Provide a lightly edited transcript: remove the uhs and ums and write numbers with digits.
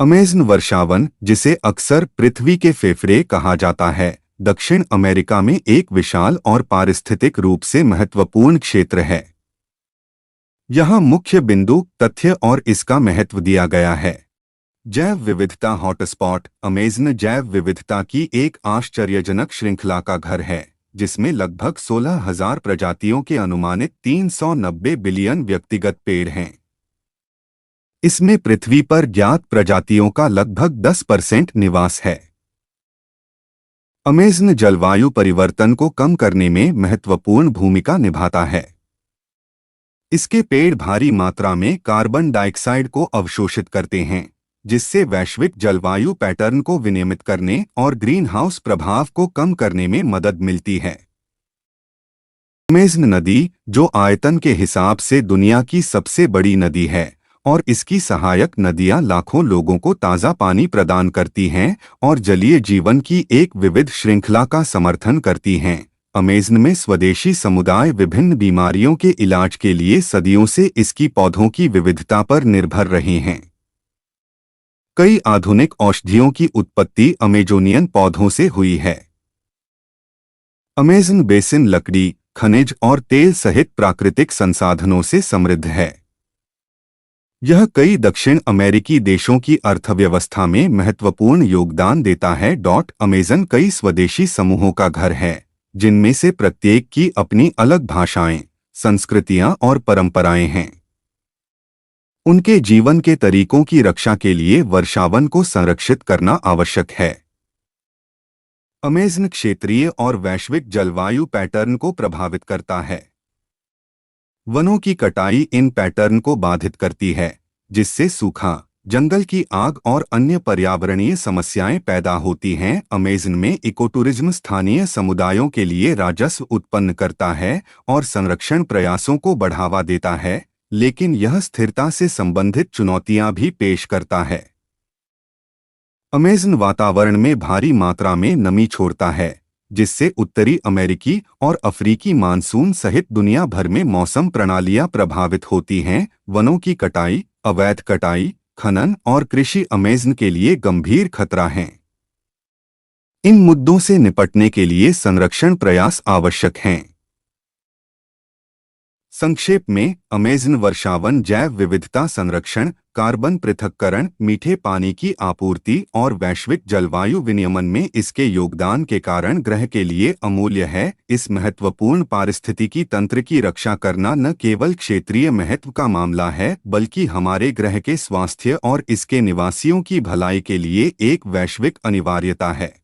Amazon वर्षावन, जिसे अक्सर पृथ्वी के फेफड़े कहा जाता है, दक्षिण अमेरिका में एक विशाल और पारिस्थितिक रूप से महत्वपूर्ण क्षेत्र है। यहाँ मुख्य बिंदु, तथ्य और इसका महत्व दिया गया है। जैव विविधता हॉटस्पॉट। अमेज़न जैव विविधता की एक आश्चर्यजनक श्रृंखला का घर है, जिसमें लगभग 16,000 प्रजातियों के अनुमानित 390 बिलियन व्यक्तिगत पेड़ हैं। इसमें पृथ्वी पर ज्ञात प्रजातियों का लगभग 10% निवास है। अमेज़न जलवायु परिवर्तन को कम करने में महत्वपूर्ण भूमिका निभाता है। इसके पेड़ भारी मात्रा में कार्बन डाइऑक्साइड को अवशोषित करते हैं, जिससे वैश्विक जलवायु पैटर्न को विनियमित करने और ग्रीन हाउस प्रभाव को कम करने में मदद मिलती है। अमेज़न नदी, जो आयतन के हिसाब से दुनिया की सबसे बड़ी नदी है, और इसकी सहायक नदियां लाखों लोगों को ताज़ा पानी प्रदान करती हैं और जलीय जीवन की एक विविध श्रृंखला का समर्थन करती हैं। अमेज़न में स्वदेशी समुदाय विभिन्न बीमारियों के इलाज के लिए सदियों से इसकी पौधों की विविधता पर निर्भर रहे हैं। कई आधुनिक औषधियों की उत्पत्ति अमेजोनियन पौधों से हुई है। अमेज़न बेसिन लकड़ी, खनिज और तेल सहित प्राकृतिक संसाधनों से समृद्ध है। यह कई दक्षिण अमेरिकी देशों की अर्थव्यवस्था में महत्वपूर्ण योगदान देता है। अमेज़न कई स्वदेशी समूहों का घर है, जिनमें से प्रत्येक की अपनी अलग भाषाएं, संस्कृतियां और परंपराएं हैं। उनके जीवन के तरीकों की रक्षा के लिए वर्षावन को संरक्षित करना आवश्यक है। अमेज़न क्षेत्रीय और वैश्विक जलवायु पैटर्न को प्रभावित करता है। वनों की कटाई इन पैटर्न को बाधित करती है, जिससे सूखा, जंगल की आग और अन्य पर्यावरणीय समस्याएं पैदा होती हैं। अमेज़न में इकोटूरिज्म स्थानीय समुदायों के लिए राजस्व उत्पन्न करता है और संरक्षण प्रयासों को बढ़ावा देता है, लेकिन यह स्थिरता से संबंधित चुनौतियां भी पेश करता है। अमेज़न वातावरण में भारी मात्रा में नमी छोड़ता है, जिससे उत्तरी अमेरिकी और अफ्रीकी मानसून सहित दुनिया भर में मौसम प्रणालियां प्रभावित होती हैं। वनों की कटाई, अवैध कटाई, खनन और कृषि अमेज़न के लिए गंभीर खतरा हैं। इन मुद्दों से निपटने के लिए संरक्षण प्रयास आवश्यक हैं। संक्षेप में, अमेज़न वर्षावन जैव विविधता संरक्षण, कार्बन पृथक्करण, मीठे पानी की आपूर्ति और वैश्विक जलवायु विनियमन में इसके योगदान के कारण ग्रह के लिए अमूल्य है। इस महत्वपूर्ण पारिस्थितिकी तंत्र की रक्षा करना न केवल क्षेत्रीय महत्व का मामला है, बल्कि हमारे ग्रह के स्वास्थ्य और इसके निवासियों की भलाई के लिए एक वैश्विक अनिवार्यता है।